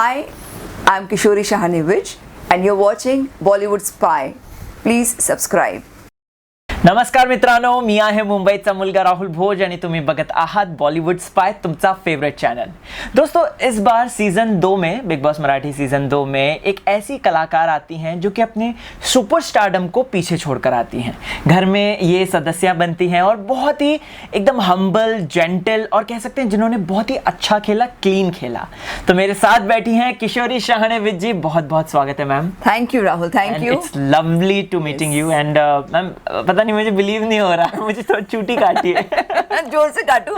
Hi, I'm Kishori Shahani Vij and you're watching Bollywood Spy. Please subscribe. नमस्कार मित्रांनो, मी आहे मुंबईचा मुलगा राहुल भोज आणि तुम्ही बघत आहात बॉलीवुड स्पाय, तुमचा फेवरेट चैनल। दोस्तों, इस बार सीजन 2 में बिग बॉस मराठी सीजन 2 में एक ऐसी कलाकार आती हैं जो कि अपने सुपरस्टारडम को पीछे छोड़कर आती हैं। घर में ये सदस्य बनती हैं और बहुत ही एकदम हम्बल, जेंटल और कह सकते हैं जिन्होंने बहुत ही अच्छा खेला, क्लीन खेला। तो मेरे साथ बैठी हैं किशोरी शाहने विज जी। बहुत बहुत स्वागत है ma'am. Thank you Rahul, thank you. It's lovely to meeting you and ma'am, पता नहीं मुझे बिलीव नहीं हो रहा, मुझे थोड़ी चूटी काटी है। जोर से काटू।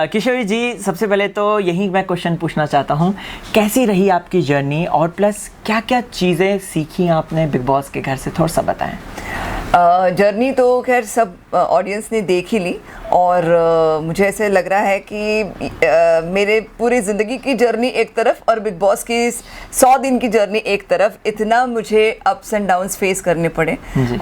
किशोरी जी, सबसे पहले तो यही मैं क्वेश्चन पूछना चाहता हूँ, कैसी रही आपकी जर्नी और प्लस क्या क्या चीज़ें सीखी आपने बिग बॉस के घर से, थोड़ा सा बताएं। जर्नी तो खैर सब ऑडियंस ने देख ही ली और मुझे ऐसे लग रहा है कि मेरे पूरी ज़िंदगी की जर्नी एक तरफ और बिग बॉस की 100 दिन की जर्नी एक तरफ, इतना मुझे अप्स एंड डाउन्स फेस करने पड़े।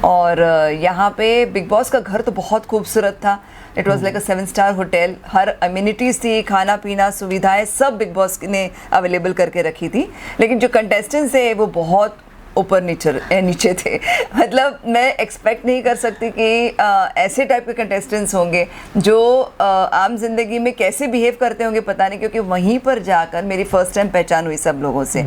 और यहाँ पे बिग बॉस का घर तो बहुत खूबसूरत था। It was like a 7 star hotel. Her amenities थी, खाना पीना, सुविधाएं सब बिग बॉस ने अवेलेबल करके रखी थी। लेकिन जो कंटेस्टेंट्स है वो बहुत ऊपर नीचे थे। मतलब मैं एक्सपेक्ट नहीं कर सकती कि ऐसे टाइप के कंटेस्टेंट्स होंगे जो आम जिंदगी में कैसे बिहेव करते होंगे पता नहीं, क्योंकि वहीं पर जाकर मेरी फर्स्ट टाइम पहचान हुई सब लोगों से।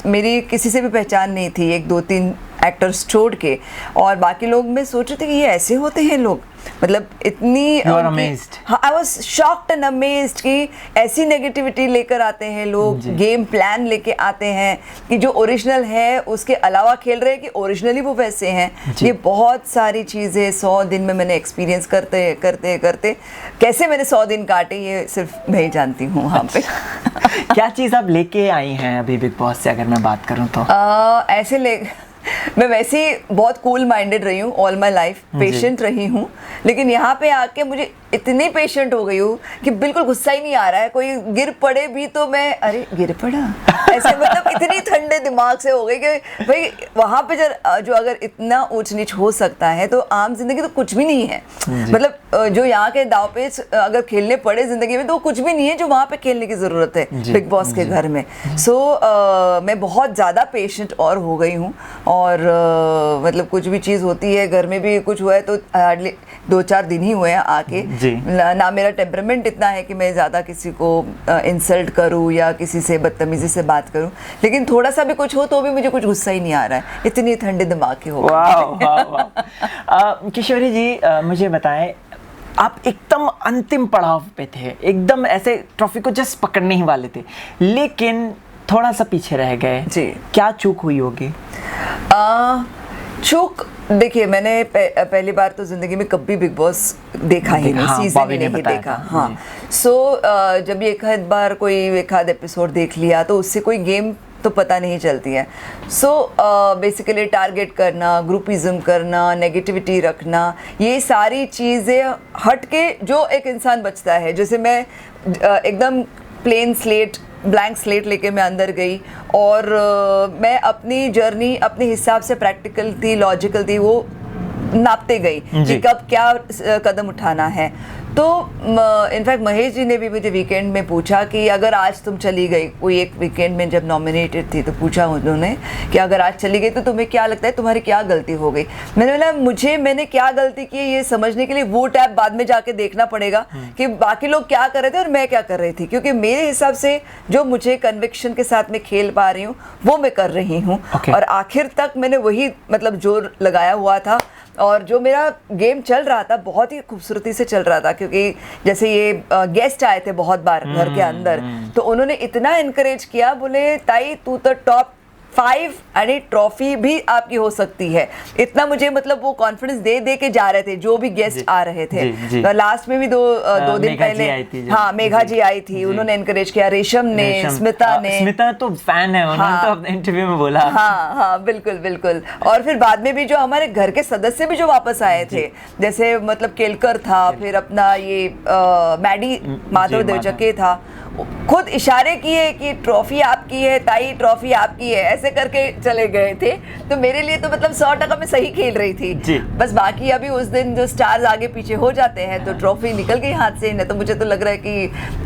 मेरी किसी से भी पहचान नहीं थी, 1-2-3 एक्टर्स छोड़ के, और बाकी लोग मैं सोच रही थी कि ये ऐसे होते हैं लोग। मतलब इतनी I was shocked and amazed कि ऐसी नेगेटिविटी लेकर आते हैं लोग, गेम प्लान लेके आते हैं कि जो ओरिजिनल है उसके अलावा खेल रहे हैं कि ओरिजिनली वो वैसे हैं। ये बहुत सारी चीज़ें 100 दिन में मैंने एक्सपीरियंस करते करते करते कैसे मैंने 100 दिन काटे ये सिर्फ मैं ही जानती हूँ वहाँ पे। क्या चीज़ आप लेके आई हैं अभी बिग बॉस से, अगर मैं बात करूँ तो? मैं वैसे ही बहुत कूल माइंडेड रही हूँ ऑल माई लाइफ, पेशेंट रही हूँ, लेकिन यहाँ पे आके मुझे इतनी पेशेंट हो गई हूँ कि बिल्कुल गुस्सा ही नहीं आ रहा है। कोई गिर पड़े भी तो मैं अरे गिर पड़ा ऐसे, मतलब इतनी ठंडे दिमाग से हो गई कि भाई वहाँ पे जो अगर इतना ऊंच नीच हो सकता है तो आम जिंदगी तो कुछ भी नहीं है। मतलब जो यहाँ के दाव पेच अगर खेलने पड़े जिंदगी में तो कुछ भी नहीं है जो वहाँ पे खेलने की ज़रूरत है बिग बॉस के घर में। मैं बहुत ज़्यादा पेशेंट और हो गई हूँ। और मतलब कुछ भी चीज़ होती है, घर में भी कुछ हुआ है तो हार्डली 2-4 दिन ही हुए हैं आके। ना मेरा टेम्परामेंट इतना है कि मैं ज़्यादा किसी को इंसल्ट करूँ या किसी से बदतमीज़ी से बात करूँ, लेकिन थोड़ा सा भी कुछ हो तो भी मुझे कुछ गुस्सा ही नहीं आ रहा है, इतनी ठंडे दिमाग की हो। किशोरी जी, मुझे बताएं, आप एकदम अंतिम पड़ाव पे थे, एकदम ऐसे ट्रॉफी को जस्ट पकड़ने ही वाले थे, लेकिन थोड़ा सा पीछे रह गए जी। क्या चूक हुई होगी? चूक देखिए, मैंने पहली बार तो जिंदगी में कभी बिग बॉस देखा ही नहीं, सीजन ही नहीं देखा। हाँ, जब एक आध बार कोई एक आध एपिसोड देख लिया तो उससे कोई गेम तो पता नहीं चलती है। बेसिकली टारगेट करना, ग्रुपिज्म करना, नेगेटिविटी रखना, ये सारी चीज़ें हट के जो एक इंसान बचता है, जैसे मैं एकदम प्लेन स्लेट, ब्लैंक स्लेट लेके मैं अंदर गई और मैं अपनी जर्नी अपने हिसाब से प्रैक्टिकल थी, लॉजिकल थी, वो नापते गई कि कब क्या कदम उठाना है। तो इनफैक्ट महेश जी ने भी मुझे वीकेंड में पूछा कि अगर आज तुम चली गई, कोई एक वीकेंड में जब नॉमिनेटेड थी तो पूछा उन्होंने कि अगर आज चली गई तो तुम्हें क्या लगता है तुम्हारी क्या गलती हो गई। मैंने बोला मैंने क्या गलती की ये समझने के लिए वो टैब बाद में जाके देखना पड़ेगा कि बाकी लोग क्या कर रहे थे और मैं क्या कर रही थी, क्योंकि मेरे हिसाब से जो मुझे कन्विक्शन के साथ में खेल पा रही हूँ वो मैं कर रही हूँ। और आखिर तक मैंने वही मतलब जोर लगाया हुआ था और जो मेरा गेम चल रहा था बहुत ही खूबसूरती से चल रहा था, क्योंकि जैसे ये गेस्ट आए थे बहुत बार घर के अंदर, तो उन्होंने इतना इनकरेज किया, बोले ताई तू तो टॉप 5 यानी ट्रॉफी भी आपकी हो सकती है। इतना मुझे मतलब वो कॉन्फिडेंस दे के जा रहे थे जो भी गेस्ट आ रहे थे। तो लास्ट में भी दो दिन पहले हाँ मेघा जी आई थी, उन्होंने एनकरेज किया, रेशम ने, स्मिता तो फैन है, उन्होंने तो अपने इंटरव्यू में बोला। हाँ बिल्कुल बिल्कुल। और फिर बाद में भी जो हमारे घर के सदस्य भी जो वापस आए थे, जैसे मतलब केलकर था, फिर अपना ये मैडी माधव देवचक्के था, खुद इशारे किए कि ट्रॉफी आपकी है ताई, ट्रॉफी आपकी है। ऐसे करके चले गए थे, तो मेरे लिए तो मतलब 100% मैं सही खेल रही थी जी। बस बाकी अभी उस दिन जो स्टार्स आगे पीछे हो जाते हैं तो ट्रॉफी निकल गई हाथ से। नहीं तो मुझे तो लग रहा है कि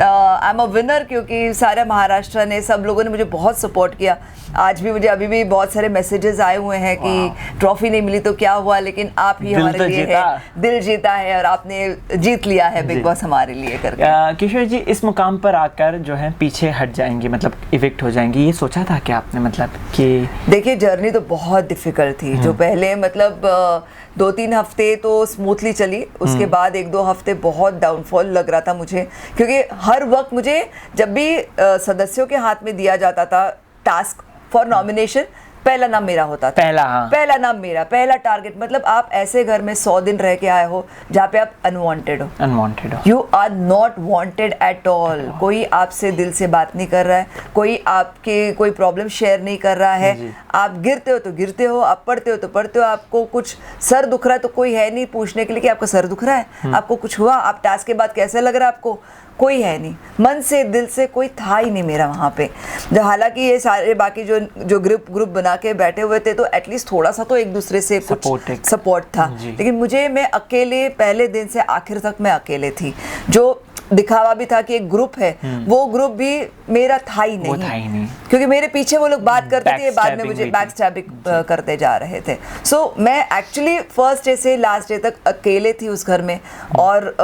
आई एम अ विनर, क्योंकि सारे महाराष्ट्र ने, सब लोगों ने मुझे बहुत सपोर्ट किया। आज भी मुझे अभी भी बहुत सारे मैसेजेस आए हुए हैं कि ट्रॉफी नहीं मिली तो क्या हुआ, लेकिन आप ही हमारे लिए है, दिल जीता है और आपने जीत लिया है बिग बॉस हमारे लिए करके। किशोर जी, इस मुकाम पर आकर जो है पीछे हट जाएंगी, मतलब इविक्ट हो जाएंगी, ये सोचा था क्या आपने? मतलब कि देखिए जर्नी तो बहुत डिफिकल्ट थी। जो पहले मतलब 2-3 हफ्ते तो स्मूथली चली, उसके बाद 1-2 हफ्ते बहुत डाउनफॉल लग रहा था मुझे, क्योंकि हर वक्त मुझे जब भी सदस्यों के हाथ में दिया जाता था टास्क फॉर नॉमिनेशन, पहला नाम मेरा होता था। पहला नाम मेरा, पहला टारगेट। मतलब आप ऐसे घर में 100 दिन रह के आए हो जहाँ पे आप अनवांटेड हो, you are not wanted at all. कोई आपसे दिल से बात नहीं कर रहा है, कोई आपके कोई प्रॉब्लम शेयर नहीं कर रहा है। आप गिरते हो तो गिरते हो, आप पढ़ते हो तो पढ़ते हो, आपको कुछ सर दुख रहा है तो कोई है नहीं पूछने के लिए कि आपका सर दुख रहा है, आपको कुछ हुआ, आप टास्क के बाद कैसे लग रहा है आपको, कोई है नहीं। मन से दिल से कोई था ही नहीं मेरा वहाँ पे। जो हालांकि ये सारे बाकी जो ग्रुप बना के बैठे हुए थे तो एटलीस्ट थोड़ा सा तो एक दूसरे से कुछ सपोर्ट था, लेकिन मुझे, मैं अकेले पहले दिन से आखिर तक मैं अकेले थी। जो दिखावा भी था कि एक ग्रुप है, वो ग्रुप भी मेरा था ही नहीं, क्योंकि मेरे पीछे वो लोग बात करते थे, बाद में मुझे बैक स्टैबिंग करते जा रहे थे। सो मैं एक्चुअली फर्स्ट डे से लास्ट डे तक अकेले थी उस घर में। और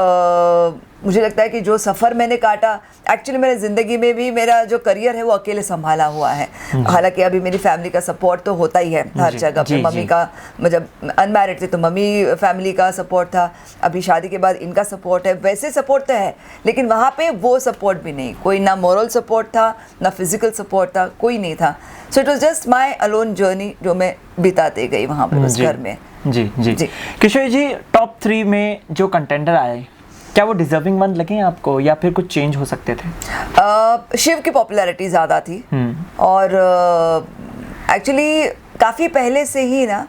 मुझे लगता है कि जो सफ़र मैंने काटा, एक्चुअली मेरे ज़िंदगी में भी मेरा जो करियर है वो अकेले संभाला हुआ है। हालांकि अभी मेरी फैमिली का सपोर्ट तो होता ही है हर जगह पे। मम्मी का, जब अनमैरिड थे तो मम्मी फैमिली का सपोर्ट था, अभी शादी के बाद इनका सपोर्ट है, वैसे सपोर्ट तो है, लेकिन वहाँ पे वो सपोर्ट भी नहीं, कोई ना मॉरल सपोर्ट था ना फिजिकल सपोर्ट था, कोई नहीं था। So it was just my alone journey जो मैं बिताते गई वहाँ पर उस घर में। जी। किशोर जी, टॉप 3 में जो कंटेंडर आए, क्या वो डिजर्विंग वन लगे आपको या फिर कुछ चेंज हो सकते थे? शिव की पॉपुलैरिटी ज़्यादा थी और एक्चुअली काफ़ी पहले से ही ना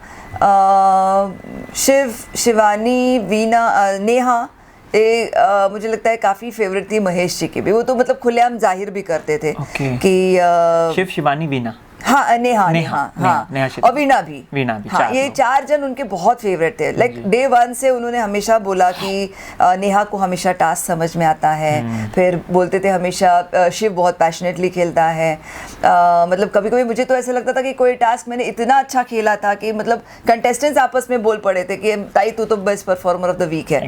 शिव, शिवानी, वीना, नेहा, मुझे लगता है काफ़ी फेवरेट थी महेश जी की भी। वो तो मतलब खुलेआम जाहिर भी करते थे कि शिव, शिवानी, वीना, हाँ, नेहा और वीना भी हाँ, ये 4 जन उनके बहुत फेवरेट थे। लाइक डे 1 से उन्होंने हमेशा बोला कि नेहा को हमेशा टास्क समझ में आता है। फिर बोलते थे हमेशा शिव बहुत पैशनेटली खेलता है। मतलब कभी कभी मुझे तो ऐसा लगता था कि कोई टास्क मैंने इतना अच्छा खेला था कि मतलब कंटेस्टेंट्स आपस में बोल पड़े थे कि ताई तू तो best performer of the week है।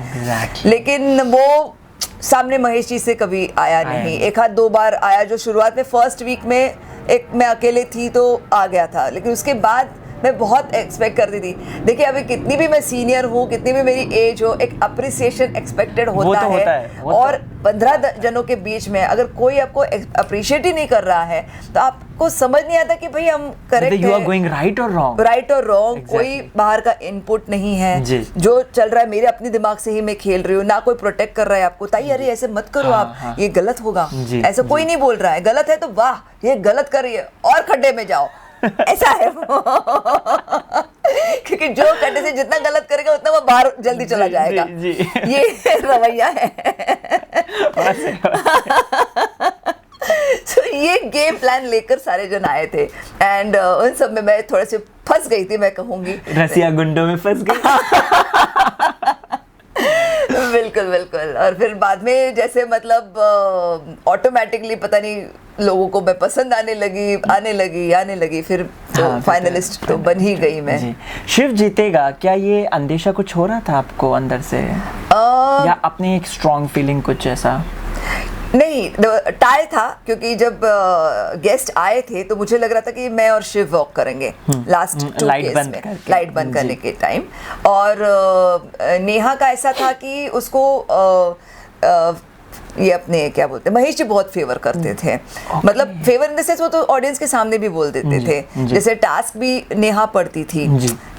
लेकिन वो सामने महेश जी से कभी आया नहीं। 1-2 बार आया, जो शुरुआत में फर्स्ट वीक में एक मैं अकेले थी तो आ गया था, लेकिन उसके बाद मैं बहुत एक्सपेक्ट करती थी। देखिए अभी कितनी भी मैं सीनियर हूँ, कितनी भी मेरी एज हो, एक अप्रिसिएशन एक्सपेक्टेड होता है। और 15 जनों के बीच में अगर कोई आपको अप्रिशिएट ही नहीं कर रहा है तो आपको समझ नहीं आता कि भाई हम करेक्ट है, गोइंग राइट और रॉन्ग। कोई बाहर का इनपुट नहीं है, जो चल रहा है मेरे अपने दिमाग से ही मैं खेल रही हूँ। ना कोई प्रोटेक्ट कर रहा है आपको, ताई अरे ऐसे मत करो आप, ये गलत होगा, ऐसा कोई नहीं बोल रहा है। गलत है तो वाह ये गलत कर रही है और खड्डे में जाओ, ऐसा है क्योंकि जो खड्डे से जितना गलत करेगा उतना वो बाहर जल्दी चला जाएगा। ये रवैया है। So, ये गेम प्लान लेकर सारे जन आए थे एंड उन सब में मैं थोड़े से फंस गई थी, मैं कहूंगी रसिया गुंडों में फंस गई। बिल्कुल। और फिर बाद में जैसे मतलब ऑटोमेटिकली पता नहीं लोगों को मैं पसंद आने लगी फिर तो फाइनलिस्ट तो बन ही गई मैं। शिव जीतेगा, क्या ये अंदेशा कुछ हो रहा था आपको अंदर से या अपनी एक स्ट्रॉन्ग फीलिंग कुछ ऐसा? नहीं, टाई था, क्योंकि जब गेस्ट आए थे तो मुझे लग रहा था कि मैं और शिव वॉक करेंगे लास्ट 2 केस में, लाइट बंद करने के टाइम। और नेहा का ऐसा था कि उसको ये अपने क्या बोलते हैं महेश जी बहुत फेवर करते थे। मतलब फेवर इन द सेंस वो तो ऑडियंस के सामने भी बोल देते थे। जैसे टास्क भी नेहा पढ़ती थी,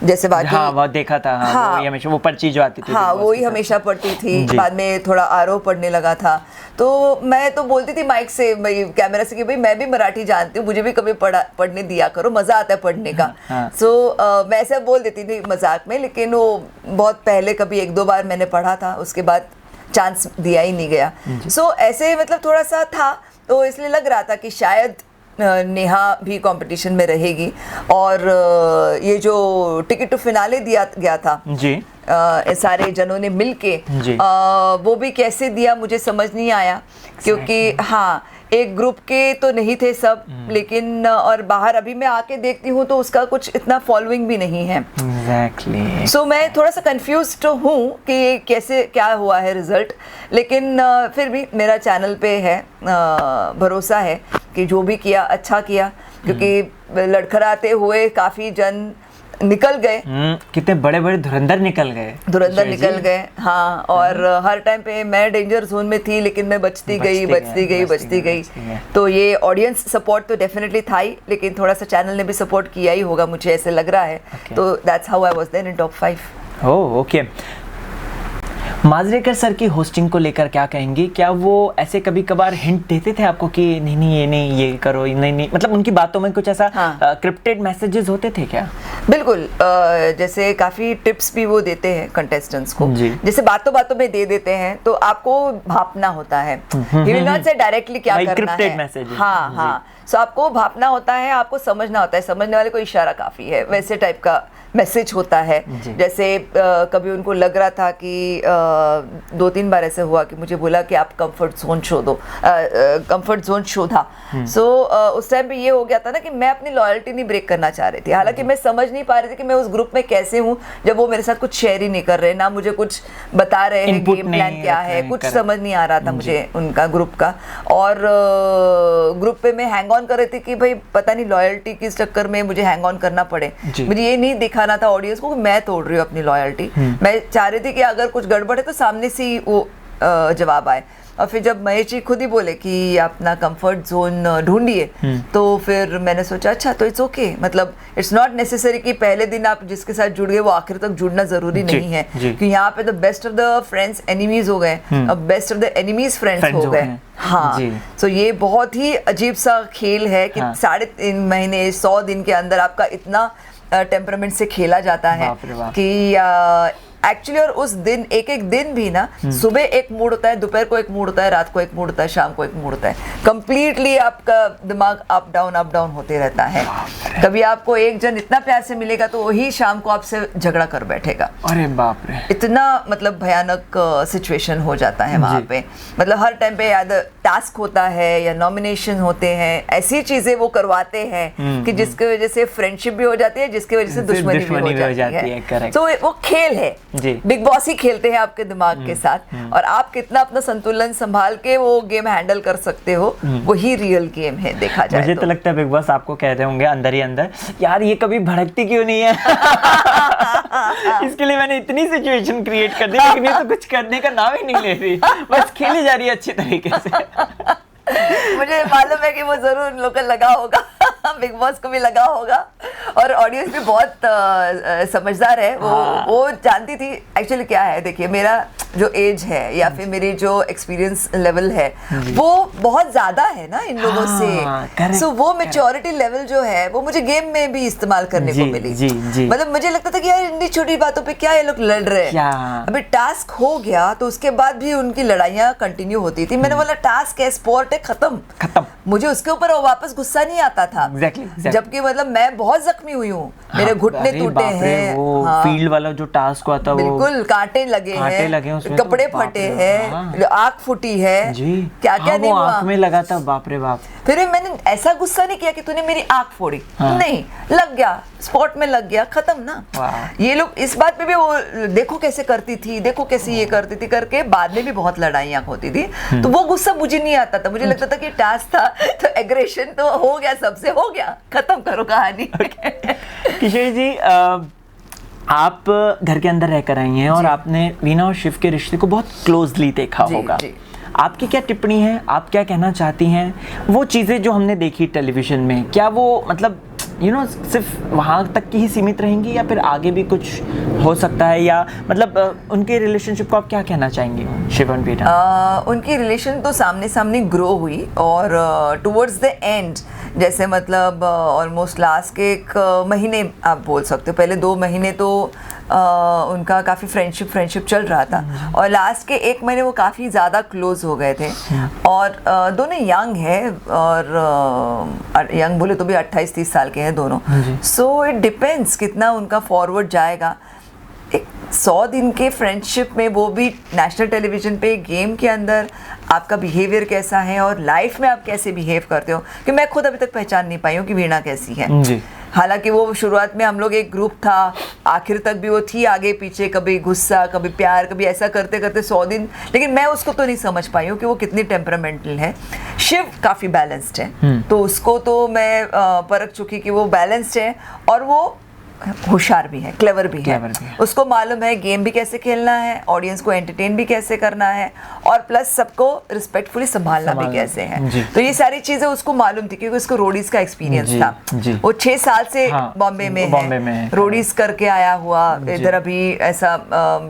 जैसे बाकी वो देखा था। वो हमेशा वो पर्ची जो आती थी वो ही हमेशा पढ़ती थी। बाद में थोड़ा आरोह पढ़ने लगा था तो मैं तो बोलती थी माइक से, कैमरा से कि भाई मैं भी मराठी जानती हूँ, मुझे भी कभी पढ़ने दिया करो, मजा आता है पढ़ने का। मैं ऐसा बोल देती थी मजाक में, लेकिन वो बहुत पहले कभी 1-2 बार मैंने पढ़ा था, उसके बाद चांस दिया ही नहीं गया। ऐसे मतलब थोड़ा सा था, तो इसलिए लग रहा था कि शायद नेहा भी कंपटीशन में रहेगी और ये जो टिकट टू फिनाले दिया गया था जी, सारे जनों ने मिलके जी। वो भी कैसे दिया मुझे समझ नहीं आया, क्योंकि हाँ एक ग्रुप के तो नहीं थे सब, लेकिन और बाहर अभी मैं आके देखती हूँ तो उसका कुछ इतना फॉलोइंग भी नहीं है। एग्जैक्टली। सो मैं थोड़ा सा कंफ्यूज्ड हूँ कि कैसे क्या हुआ है रिजल्ट, लेकिन फिर भी मेरा चैनल पे है भरोसा है कि जो भी किया अच्छा किया, क्योंकि लड़खड़ाते हुए काफ़ी जन निकल गए, कितने बड़े बड़े धुरंधर निकल गए। हाँ, और हर टाइम पे मैं डेंजर जोन में थी, लेकिन मैं बचती गई। तो ये ऑडियंस सपोर्ट तो डेफिनेटली था ही, लेकिन थोड़ा सा चैनल ने भी सपोर्ट किया ही होगा, मुझे ऐसे लग रहा है। तो that's how I was there in top 5। Oh okay. Manjrekar sir की होस्टिंग को लेकर क्या कहेंगी? क्या वो ऐसे कभी कभार हिंट देते थे आपको कि नहीं ये नहीं, ये करो, नहीं, मतलब उनकी बातों में कुछ ऐसा क्रिप्टेड मैसेजेस होते थे क्या? बिल्कुल, जैसे काफी टिप्स भी वो देते हैं कंटेस्टेंट्स को, जैसे बातों बातों में दे देते हैं, तो आपको भापना होता है। ही विल नॉट से डायरेक्टली क्या करना है। हाँ, सो आपको भापना होता है, आपको समझना होता है, समझने वाले को इशारा काफी है, वैसे टाइप का मैसेज होता है। जैसे कभी उनको लग रहा था कि 2-3 बार ऐसे हुआ कि मुझे बोला कि आप कंफर्ट जोन शो दो, कंफर्ट जोन शो था। सो उस टाइम पे ये हो गया था ना कि मैं अपनी लॉयल्टी नहीं ब्रेक करना चाह रही थी, हालांकि मैं समझ नहीं पा रही थी कि मैं उस ग्रुप में कैसे हूँ जब वो मेरे साथ कुछ शेयर ही नहीं कर रहे, ना मुझे कुछ बता रहे हैं गेम प्लान क्या है, कुछ समझ नहीं आ रहा था मुझे उनका ग्रुप का। और ग्रुप पे मैं हैंग ऑन कर रही थी कि भाई पता नहीं लॉयल्टी किस चक्कर में मुझे हैंग ऑन करना पड़े। मुझे ये नहीं दिखाना था ऑडियंस को कि मैं तोड़ रही हूँ अपनी लॉयल्टी, मैं चाह रही थी कि अगर कुछ गड़बड़ है तो सामने से ही वो जवाब आए। और फिर जब महेश जी खुद ही बोले कि अपना कंफर्ट जोन ढूंढिए, तो फिर मैंने सोचा अच्छा तो इट्स ओके, मतलब इट्स नॉट नेसेसरी कि पहले दिन आप जिसके साथ जुड़ गए वो आखिर तक जुड़ना जरूरी नहीं है, कि यहाँ पे तो best of the friends enemies हो गए, अब best of the enemies friends हो गए। हाँ, तो ये बहुत ही अजीब सा खेल है कि 3.5 महीने 100 दिन के अंदर आपका इतना टेम्परामेंट से खेला जाता है कि एक्चुअली, और उस दिन एक एक दिन भी ना, सुबह एक मूड होता है, दोपहर को एक मूड होता है, रात को एक मूड होता है, शाम को एक मूड होता है, कंप्लीटली आपका दिमाग अप डाउन होते रहता है। कभी आपको एक जन इतना प्यार से मिलेगा तो वही शाम को आपसे झगड़ा कर बैठेगा। अरे बाप रे, इतना मतलब भयानक सिचुएशन हो जाता है वहाँ पे। मतलब हर टाइम पे या टास्क होता है या नॉमिनेशन होते हैं, ऐसी चीजें वो करवाते हैं कि जिसकी वजह से फ्रेंडशिप भी हो जाती है, जिसकी वजह से दुश्मनी भी हो जाती है। तो वो खेल है, बिग बॉस ही खेलते हैं आपके दिमाग के साथ, और आप कितना अपना संतुलन संभाल के वो गेम हैंडल कर सकते हो, वही रियल गेम है देखा जाए। मुझे तो लगता है बिग बॉस आपको कह रहे होंगे अंदर ही अंदर, यार ये कभी भड़कती क्यों नहीं है? इसके लिए मैंने इतनी सिचुएशन क्रिएट कर दी, लेकिन ये तो कुछ करने का नाम ही नहीं ले रही, बस खेली जा रही है अच्छी तरीके से। मुझे मालूम है कि वो जरूर उन लोगों को लगा होगा, बिग बॉस को भी लगा होगा, और ऑडियंस भी बहुत समझदार है। वो जानती थी एक्चुअली क्या है। देखिए, मेरा जो एज है या फिर मेरी जो एक्सपीरियंस लेवल है वो बहुत ज्यादा है ना इन लोगों से, सो वो मैच्योरिटी लेवल जो है वो मुझे गेम में भी इस्तेमाल करने को मिली। मतलब मुझे लगता था कि यार इतनी छोटी बातों पे क्या ये लोग लड़ रहे हैं। अभी टास्क हो गया तो उसके बाद भी उनकी लड़ाइयाँ कंटिन्यू होती थी। मैंने बोला टास्क है, स्पोर्ट है, खत्म। मुझे उसके ऊपर वापस गुस्सा नहीं आता था। जबकि मतलब मैं बहुत जख्मी हुई हूँ, मेरे घुटने टूटे हैं। फील्ड वाला जो टास्क हुआ था, बिल्कुल कांटे लगे हैं, कपड़े फटे हैं, आँख फूटी है, क्या क्या नहीं हुआ, आँख में लगा था, बाप रे बाप। फिर मैंने ऐसा गुस्सा नहीं किया कि तूने मेरी आँख फोड़ी, नहीं, लग गया, स्पॉट में लग गया, खत्म ना। ये लोग इस बात पे भी वो देखो कैसे करती थी, देखो कैसे ये करती थी करके बाद में भी बहुत लड़ाइयाँ होती थी। तो वो गुस्सा मुझे नहीं आता था, मुझे लगता था कि टास्क था तो एग्रेशन तो हो गया, सबसे हो गया, खत्म करो कहानी। किशोरी जी, आप घर के अंदर रहकर आई हैं और आपने वीना और शिव के रिश्ते को बहुत क्लोजली देखा होगा। आपकी क्या टिप्पणी है, आप क्या कहना चाहती हैं? वो चीज़ें जो हमने देखी टेलीविजन में, क्या वो मतलब सिर्फ वहाँ तक की ही सीमित रहेंगी या फिर आगे भी कुछ हो सकता है? या मतलब उनके रिलेशनशिप को आप क्या कहना चाहेंगे शिव और वीना? उनकी रिलेशन तो सामने सामने ग्रो हुई और टुवर्ड्स द एंड, जैसे मतलब ऑलमोस्ट लास्ट के 1 महीने आप बोल सकते हो, पहले 2 महीने तो उनका काफ़ी फ्रेंडशिप चल रहा था और लास्ट के 1 महीने वो काफ़ी ज़्यादा क्लोज हो गए थे और दोनों यंग है और यंग बोले तो भी 28-30 साल के हैं दोनों। सो इट डिपेंड्स कितना उनका फॉरवर्ड जाएगा। एक 100 दिन के फ्रेंडशिप में, वो भी नेशनल टेलीविज़न पे, गेम के अंदर आपका बिहेवियर कैसा है और लाइफ में आप कैसे बिहेव करते हो, कि मैं खुद अभी तक पहचान नहीं पाई हूँ कि वीणा कैसी है जी। हालांकि वो शुरुआत में हम लोग एक ग्रुप था, आखिर तक भी वो थी आगे पीछे, कभी गुस्सा कभी प्यार, कभी ऐसा करते करते 100 दिन, लेकिन मैं उसको तो नहीं समझ पाई हूँ कि वो कितनी टेम्परामेंटल है। शिव काफ़ी बैलेंस्ड है, तो उसको तो मैं परख चुकी कि वो बैलेंस्ड है और वो होशियार भी है, क्लेवर भी है। उसको मालूम है गेम भी कैसे खेलना है, ऑडियंस को एंटरटेन भी कैसे करना है और प्लस सबको रिस्पेक्टफुली संभालना भी कैसे है। तो ये सारी चीज़ें उसको मालूम थी क्योंकि उसको रोडीज का एक्सपीरियंस था। वो 6 साल से बॉम्बे में है, रोडीज करके आया हुआ इधर। अभी ऐसा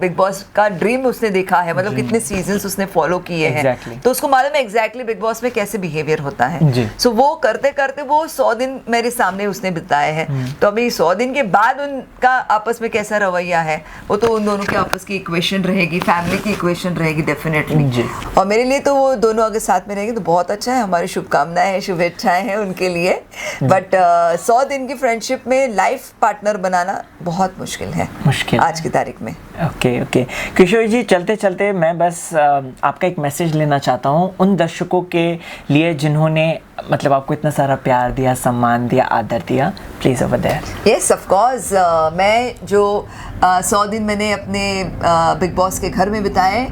बिग बॉस का ड्रीम उसने देखा है, मतलब कितने सीजन्स उसने फॉलो किए हैं, तो उसको मालूम है एग्जैक्टली बिग बॉस में कैसे बिहेवियर होता है। सो वो करते करते वो 100 दिन मेरे सामने उसने बिताए हैं। तो अभी 100 दिन के बाद उनका आपस में कैसा रवैया है, वो तो उन दोनों की आपस की इक्वेशन रहेगी, फैमिली की इक्वेशन रहेगी डेफिनेटली। और मेरे लिए तो वो दोनों अगर साथ में रहेंगे तो बहुत अच्छा है। हमारी शुभकामनाएं हैं, शुभेच्छाएं हैं उनके लिए। बट 100 दिन की फ्रेंडशिप में लाइफ पार्टनर बनाना बहुत मुश्किल है आज की तारीख में। ओके किशोर जी, चलते चलते मैं बस आपका एक मैसेज लेना चाहता हूँ उन दर्शकों के लिए जिन्होंने मतलब आपको इतना सारा प्यार दिया, सम्मान दिया, आदर दिया। Please over there. Yes of course, मैं जो 100 दिन मैंने अपने बिग बॉस के घर में बिताए,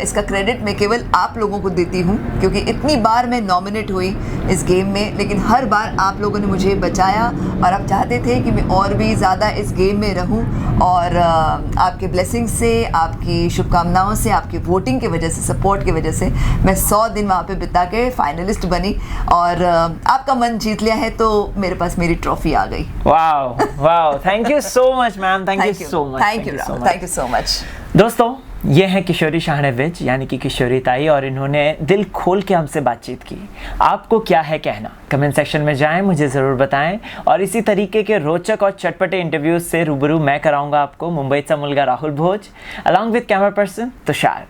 इसका क्रेडिट मैं केवल आप लोगों को देती हूँ क्योंकि इतनी बार मैं नॉमिनेट हुई इस गेम में, लेकिन हर बार आप लोगों ने मुझे बचाया और आप चाहते थे कि मैं और भी ज़्यादा इस गेम में रहूँ। और आपके ब्लेसिंग से, आपकी शुभकामनाओं से, आपकी वोटिंग की वजह से, सपोर्ट की वजह से मैं 100 दिन वहाँ पे बिता के फाइनलिस्ट बनी और आपका मन जीत लिया है, तो मेरे पास मेरी ट्रॉफी आ गई। Wow, thank you so much ma'am, thank you so much, thank you so much. दोस्तों, ये हैं किशोरी शाहने विज यानी कि किशोरी ताई, और इन्होंने दिल खोल के हमसे बातचीत की। आपको क्या है कहना, कमेंट सेक्शन में जाएं, मुझे ज़रूर बताएं। और इसी तरीके के रोचक और चटपटे इंटरव्यूज से रूबरू मैं कराऊंगा आपको मुंबईचा मुलगा Rahul Bhoj along with camera person Tushar.